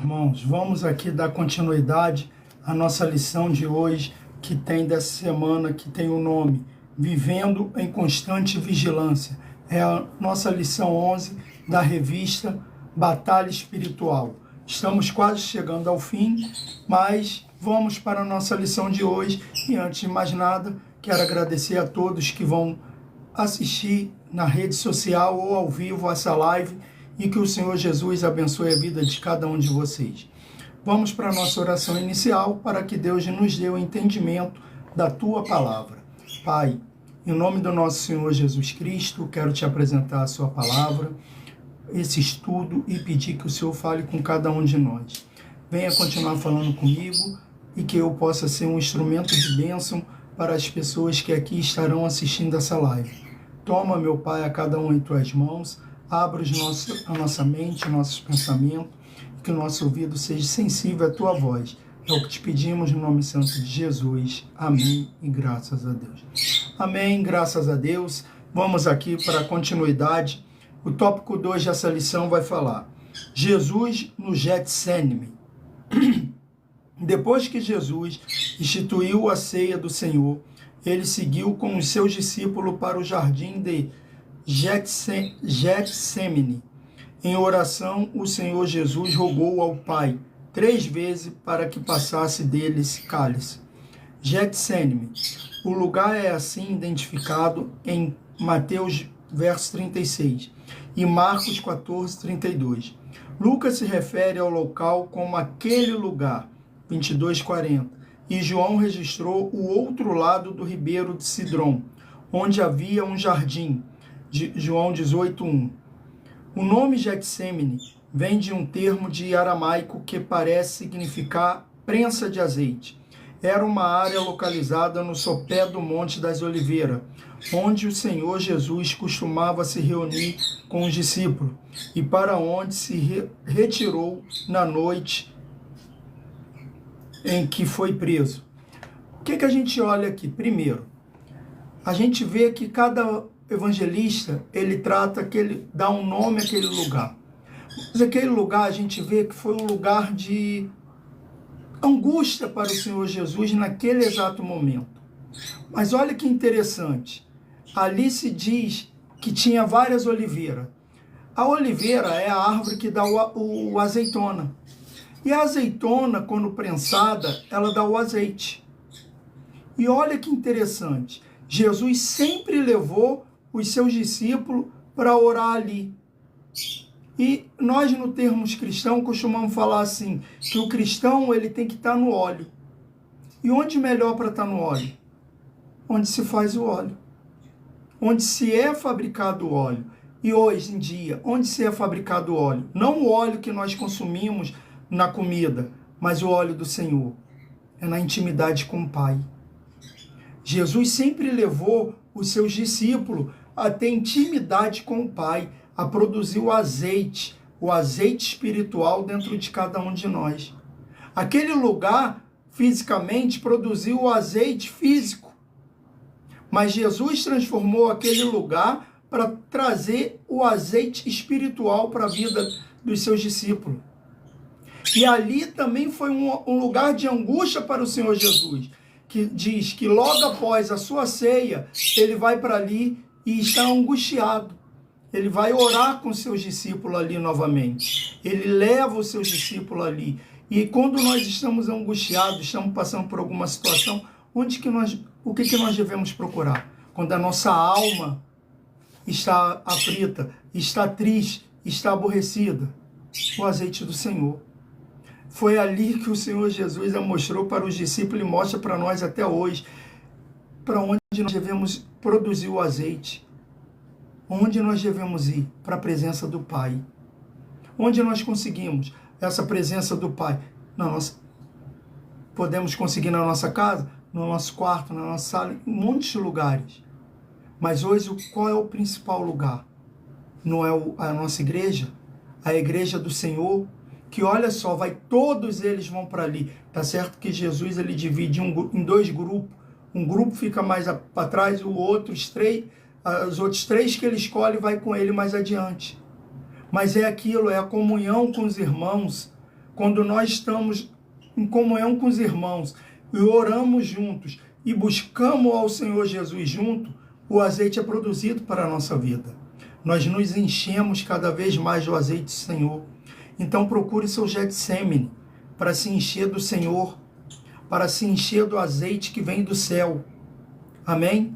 Irmãos, vamos aqui dar continuidade à nossa lição de hoje, que tem dessa semana, que tem o nome Vivendo em Constante Vigilância. É a nossa lição 11 da revista Batalha Espiritual. Estamos quase chegando ao fim, mas vamos para a nossa lição de hoje. E antes de mais nada, quero agradecer a todos que vão assistir na rede social ou ao vivo essa live, e que o Senhor Jesus abençoe a vida de cada um de vocês. Vamos para a nossa oração inicial, para que Deus nos dê o entendimento da Tua Palavra. Pai, em nome do nosso Senhor Jesus Cristo, quero te apresentar a Sua Palavra, esse estudo, e pedir que o Senhor fale com cada um de nós. Venha continuar falando comigo e que eu possa ser um instrumento de bênção para as pessoas que aqui estarão assistindo essa live. Toma, meu Pai, a cada um em Tuas mãos. Abra a nossa mente, nossos pensamentos, que o nosso ouvido seja sensível à Tua voz. É o que te pedimos no nome santo de Jesus. Amém e graças a Deus. Amém, graças a Deus. Vamos aqui para a continuidade. O tópico 2 dessa lição vai falar Jesus no Getsêmani. Depois que Jesus instituiu a ceia do Senhor, ele seguiu com os seus discípulos para o jardim de Getsêmani. Em oração, o Senhor Jesus rogou ao Pai 3 vezes para que passasse dele esse cálice. Getsêmani. O lugar é assim identificado em Mateus verso 36 e Marcos 14, 32. Lucas se refere ao local como aquele lugar, 22, 40. E João registrou o outro lado do ribeiro de Cidrom, onde havia um jardim, de João 18:1. O nome Getsêmani vem de um termo de aramaico que parece significar prensa de azeite. Era uma área localizada no sopé do Monte das Oliveiras, onde o Senhor Jesus costumava se reunir com os discípulos e para onde se retirou na noite em que foi preso. O que a gente olha aqui? Primeiro, a gente vê que cada evangelista, ele trata, dá um nome àquele lugar. Mas aquele lugar a gente vê que foi um lugar de angústia para o Senhor Jesus naquele exato momento. Mas olha que interessante, ali se diz que tinha várias oliveiras. A oliveira é a árvore que dá o azeitona. E a azeitona, quando prensada, ela dá o azeite. E olha que interessante, Jesus sempre levou os seus discípulos para orar ali. E nós, no termos cristãos, costumamos falar assim, que o cristão ele tem que estar no óleo. E onde melhor para estar no óleo? Onde se faz o óleo. Onde se é fabricado o óleo. E hoje em dia, onde se é fabricado o óleo? Não o óleo que nós consumimos na comida, mas o óleo do Senhor. É na intimidade com o Pai. Jesus sempre levou os seus discípulos a ter intimidade com o Pai, a produzir o azeite espiritual dentro de cada um de nós. Aquele lugar, fisicamente, produziu o azeite físico, mas Jesus transformou aquele lugar para trazer o azeite espiritual para a vida dos seus discípulos. E ali também foi um lugar de angústia para o Senhor Jesus, que diz que logo após a sua ceia, ele vai para ali e está angustiado. Ele vai orar com seus discípulos ali novamente. Ele leva os seus discípulos ali. E quando nós estamos angustiados, estamos passando por alguma situação, o que nós devemos procurar? Quando a nossa alma está aflita, está triste, está aborrecida, o azeite do Senhor. Foi ali que o Senhor Jesus mostrou para os discípulos e mostra para nós até hoje, para onde nós devemos produzir o azeite. Onde nós devemos ir? Para a presença do Pai. Onde nós conseguimos essa presença do Pai? Podemos conseguir na nossa casa, no nosso quarto, na nossa sala, em muitos lugares. Mas hoje, qual é o principal lugar? Não é a nossa igreja? A igreja do Senhor? Que olha só, todos eles vão para ali. Tá certo que Jesus ele divide em 2 grupos. Um grupo fica mais para trás, os outros 3 que ele escolhe vai com ele mais adiante. Mas é aquilo, é a comunhão com os irmãos, quando nós estamos em comunhão com os irmãos e oramos juntos e buscamos ao Senhor Jesus junto, o azeite é produzido para a nossa vida. Nós nos enchemos cada vez mais do azeite do Senhor. Então procure seu Getsemane para se encher do Senhor, para se encher do azeite que vem do céu. Amém?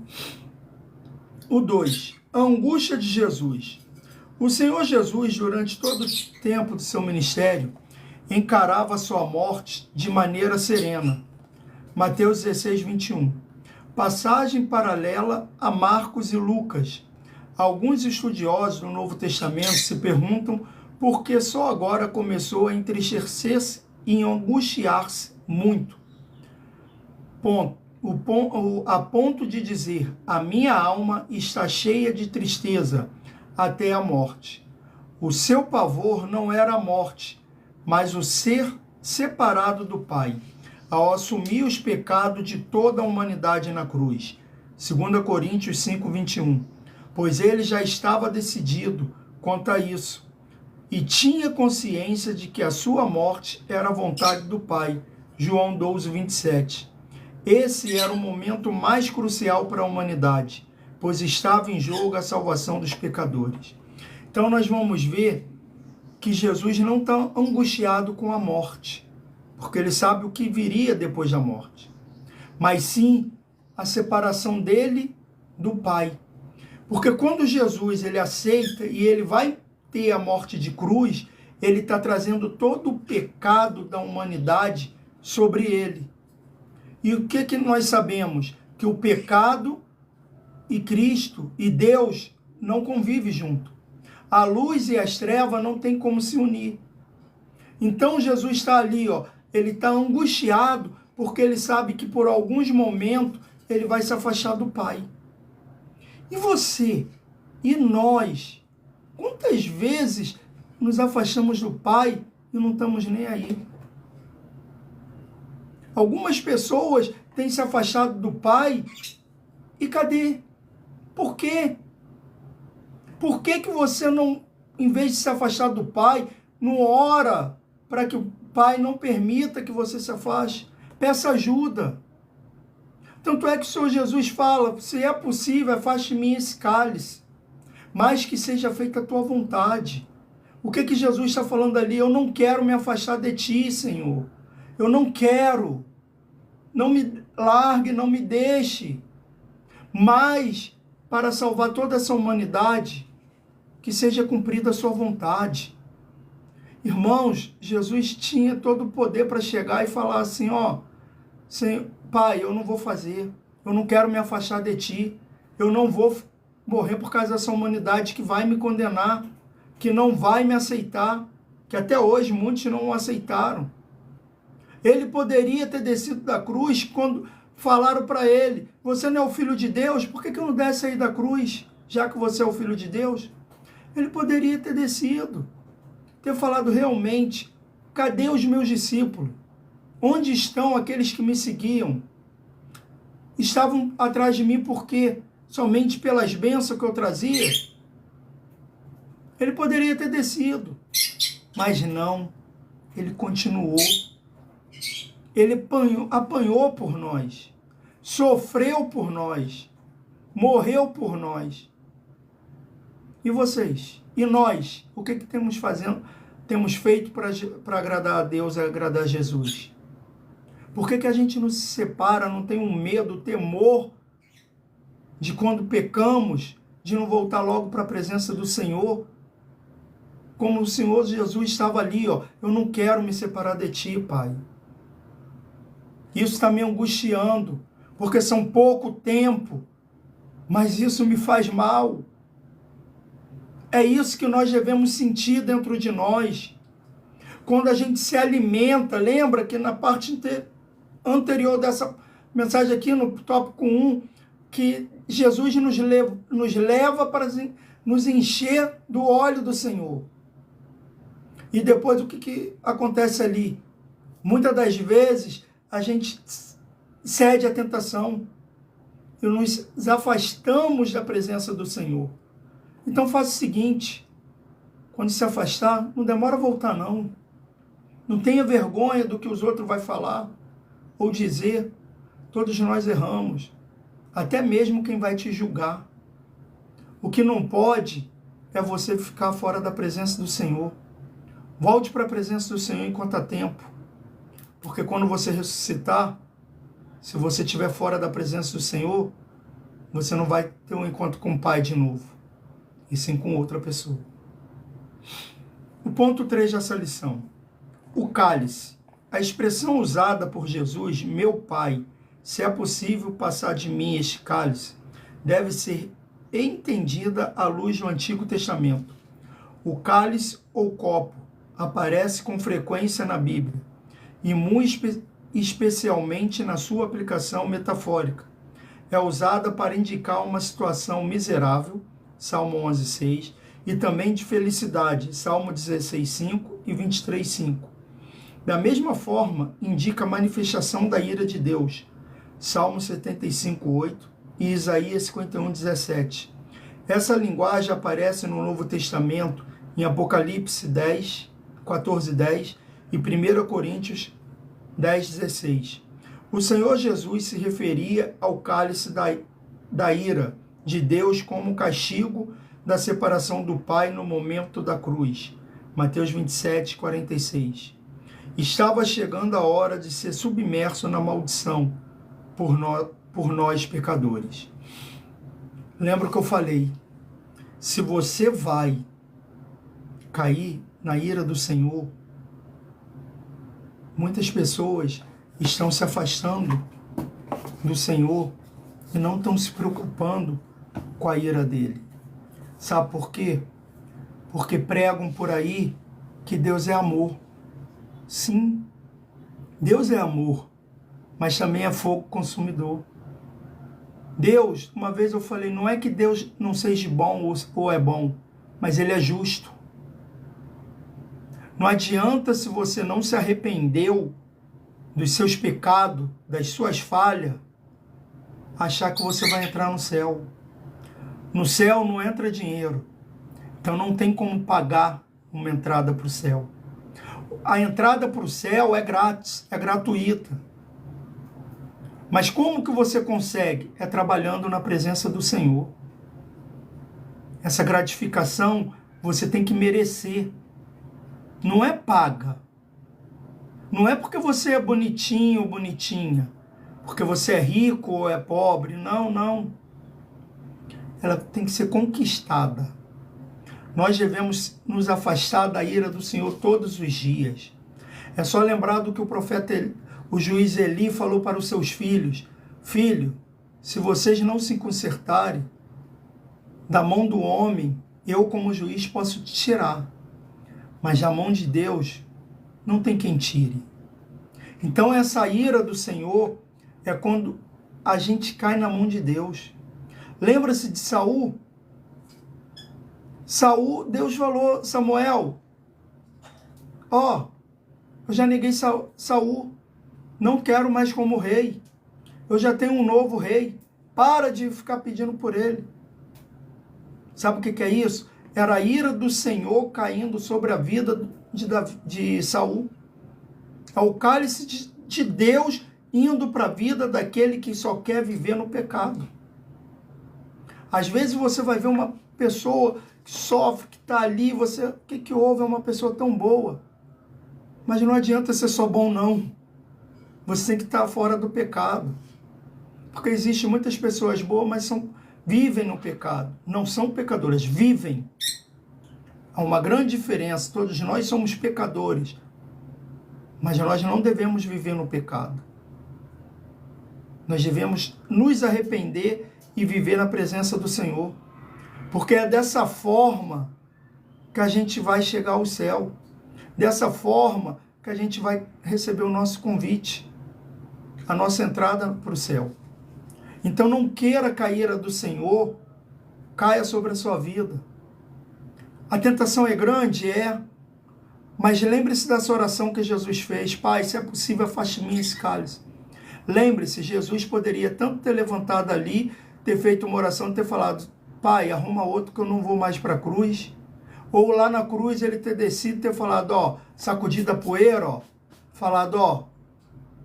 O 2. A angústia de Jesus. O Senhor Jesus, durante todo o tempo do seu ministério, encarava a sua morte de maneira serena. Mateus 16, 21. Passagem paralela a Marcos e Lucas. Alguns estudiosos do Novo Testamento se perguntam por que só agora começou a entristecer-se e angustiar-se muito. A ponto de dizer, a minha alma está cheia de tristeza até a morte. O seu pavor não era a morte, mas o ser separado do Pai, ao assumir os pecados de toda a humanidade na cruz. 2 Coríntios 5, 21. Pois ele já estava decidido quanto a isso, e tinha consciência de que a sua morte era a vontade do Pai. João 12, 27. Esse era o momento mais crucial para a humanidade, pois estava em jogo a salvação dos pecadores. Então nós vamos ver que Jesus não está angustiado com a morte, porque ele sabe o que viria depois da morte, mas sim a separação dele do Pai. Porque quando Jesus ele aceita e ele vai ter a morte de cruz, ele está trazendo todo o pecado da humanidade sobre ele. E o que nós sabemos? Que o pecado e Cristo e Deus não convivem junto. A luz e as trevas não tem como se unir. Então Jesus está ali, ele está angustiado porque ele sabe que por alguns momentos ele vai se afastar do Pai. E você? E nós? Quantas vezes nos afastamos do Pai e não estamos nem aí? Algumas pessoas têm se afastado do Pai e cadê? Por quê? Por que você não, em vez de se afastar do Pai, não ora para que o Pai não permita que você se afaste? Peça ajuda. Tanto é que o Senhor Jesus fala, se é possível, afaste de mim esse cálice, mas que seja feita a tua vontade. O que Jesus está falando ali? Eu não quero me afastar de ti, Senhor. Eu não quero. Não me largue, não me deixe. Mas, para salvar toda essa humanidade, que seja cumprida a sua vontade. Irmãos, Jesus tinha todo o poder para chegar e falar assim, Senhor, Pai, eu não vou fazer. Eu não quero me afastar de ti. Eu não vou morrer por causa dessa humanidade que vai me condenar, que não vai me aceitar, que até hoje muitos não o aceitaram. Ele poderia ter descido da cruz quando falaram para ele, você não é o Filho de Deus? Por que não desce aí da cruz, já que você é o Filho de Deus? Ele poderia ter descido, ter falado realmente, cadê os meus discípulos? Onde estão aqueles que me seguiam? Estavam atrás de mim porque somente pelas bênçãos que eu trazia? Ele poderia ter descido, mas não, ele continuou. Ele apanhou por nós, sofreu por nós, morreu por nós. E vocês? E nós? O que temos feito para agradar a Deus e agradar a Jesus? Por que a gente não se separa, não tem um medo, temor de quando pecamos, de não voltar logo para a presença do Senhor? Como o Senhor Jesus estava ali, eu não quero me separar de ti, Pai. Isso está me angustiando, porque são pouco tempo, mas isso me faz mal. É isso que nós devemos sentir dentro de nós. Quando a gente se alimenta, lembra que na parte anterior dessa mensagem aqui, no tópico 1, que Jesus nos leva para nos encher do óleo do Senhor. E depois o que acontece ali? Muitas das vezes a gente cede à tentação e nos afastamos da presença do Senhor. Então faça o seguinte, quando se afastar, não demora a voltar não. Não tenha vergonha do que os outros vão falar ou dizer. Todos nós erramos. Até mesmo quem vai te julgar. O que não pode é você ficar fora da presença do Senhor. Volte para a presença do Senhor enquanto há tempo. Porque quando você ressuscitar, se você estiver fora da presença do Senhor, você não vai ter um encontro com o Pai de novo, e sim com outra pessoa. O ponto 3 dessa lição. O cálice. A expressão usada por Jesus, meu Pai, se é possível passar de mim este cálice, deve ser entendida à luz do Antigo Testamento. O cálice ou copo aparece com frequência na Bíblia, e muito especialmente na sua aplicação metafórica. É usada para indicar uma situação miserável, Salmo 11,6, e também de felicidade, Salmo 16,5 e 23,5. Da mesma forma, indica a manifestação da ira de Deus, Salmo 75,8 e Isaías 51,17. Essa linguagem aparece no Novo Testamento em Apocalipse 14,10 e 1 Coríntios 10,16. O Senhor Jesus se referia ao cálice da ira de Deus como castigo da separação do Pai no momento da cruz. Mateus 27,46. Estava chegando a hora de ser submerso na maldição por nós pecadores. Lembra que eu falei? Se você vai cair na ira do Senhor, muitas pessoas estão se afastando do Senhor e não estão se preocupando com a ira dele. Sabe por quê? Porque pregam por aí que Deus é amor. Sim, Deus é amor, mas também é fogo consumidor. Deus, uma vez eu falei, não é que Deus não seja bom ou é bom, mas ele é justo. Não adianta, se você não se arrependeu dos seus pecados, das suas falhas, achar que você vai entrar no céu. No céu não entra dinheiro, então não tem como pagar uma entrada para o céu. A entrada para o céu é grátis, é gratuita. Mas como que você consegue? É trabalhando na presença do Senhor. Essa gratificação você tem que merecer. Não é paga. Não é porque você é bonitinho ou bonitinha, porque você é rico ou é pobre. Não, não. Ela tem que ser conquistada. Nós devemos nos afastar da ira do Senhor todos os dias. É só lembrar do que o profeta, o juiz Eli falou para os seus filhos. Filho, se vocês não se consertarem, da mão do homem, eu como juiz posso te tirar. Mas da mão de Deus, não tem quem tire. Então essa ira do Senhor é quando a gente cai na mão de Deus. Lembra-se de Saul? Saul, Deus falou, Samuel, eu já neguei Saul, não quero mais como rei, eu já tenho um novo rei, para de ficar pedindo por ele. Sabe o que é isso? Era a ira do Senhor caindo sobre a vida de Saul. É o cálice de Deus indo para a vida daquele que só quer viver no pecado. Às vezes você vai ver uma pessoa que sofre, que está ali, o que houve? É uma pessoa tão boa. Mas não adianta ser só bom, não. Você tem que estar fora do pecado. Porque existem muitas pessoas boas, mas vivem no pecado. Não são pecadoras, vivem. Há uma grande diferença. Todos nós somos pecadores. Mas nós não devemos viver no pecado. Nós devemos nos arrepender e viver na presença do Senhor. Porque é dessa forma que a gente vai chegar ao céu. Dessa forma que a gente vai receber o nosso convite. A nossa entrada para o céu. Então não queira que a ira do Senhor caia sobre a sua vida. A tentação é grande? É. Mas lembre-se dessa oração que Jesus fez. Pai, se é possível, afaste de mim esse cálice. Lembre-se, Jesus poderia tanto ter levantado ali, ter feito uma oração e ter falado, Pai, arruma outro que eu não vou mais para a cruz. Ou lá na cruz ele ter descido e ter falado, ó, sacudido a poeira, ó, falado, ó,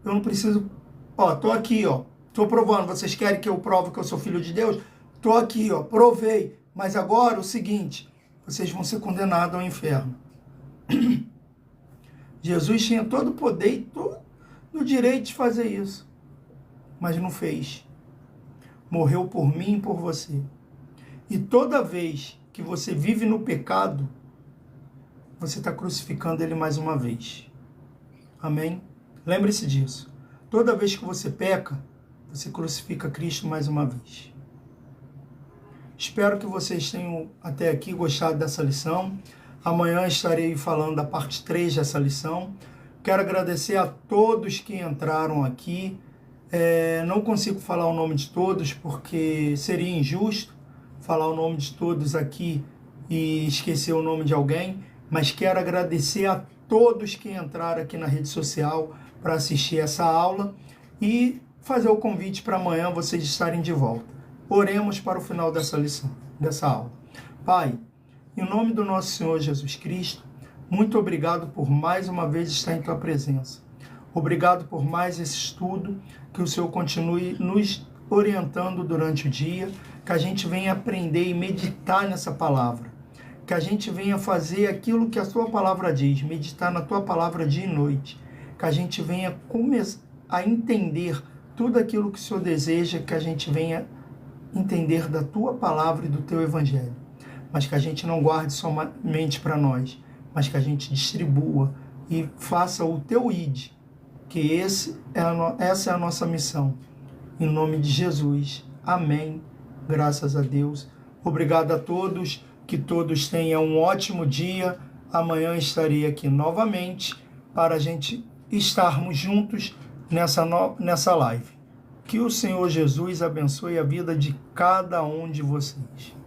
eu não preciso, ó, tô aqui, ó, tô provando, vocês querem que eu prove que eu sou filho de Deus? Tô aqui, ó, provei, mas agora o seguinte, vocês vão ser condenados ao inferno. Jesus tinha todo o poder e todo o direito de fazer isso, mas não fez. Morreu por mim e por você. E toda vez que você vive no pecado, você está crucificando ele mais uma vez. Amém? Lembre-se disso. Toda vez que você peca, você crucifica Cristo mais uma vez. Espero que vocês tenham até aqui gostado dessa lição. Amanhã estarei falando da parte 3 dessa lição. Quero agradecer a todos que entraram aqui. Não consigo falar o nome de todos porque seria injusto falar o nome de todos aqui e esquecer o nome de alguém, mas quero agradecer a todos que entraram aqui na rede social para assistir essa aula e fazer o convite para amanhã vocês estarem de volta. Oremos para o final dessa lição, dessa aula. Pai, em nome do nosso Senhor Jesus Cristo, muito obrigado por mais uma vez estar em Tua presença. Obrigado por mais esse estudo, que o Senhor continue nos orientando durante o dia, que a gente venha aprender e meditar nessa palavra, que a gente venha fazer aquilo que a Tua palavra diz, meditar na Tua palavra dia e noite, que a gente venha começar a entender tudo aquilo que o Senhor deseja, que a gente venha entender da Tua palavra e do Teu Evangelho, mas que a gente não guarde somente para nós, mas que a gente distribua e faça o Teu ID, que essa é a nossa missão. Em nome de Jesus. Amém. Graças a Deus. Obrigado a todos. Que todos tenham um ótimo dia. Amanhã estarei aqui novamente para a gente estarmos juntos nessa live. Que o Senhor Jesus abençoe a vida de cada um de vocês.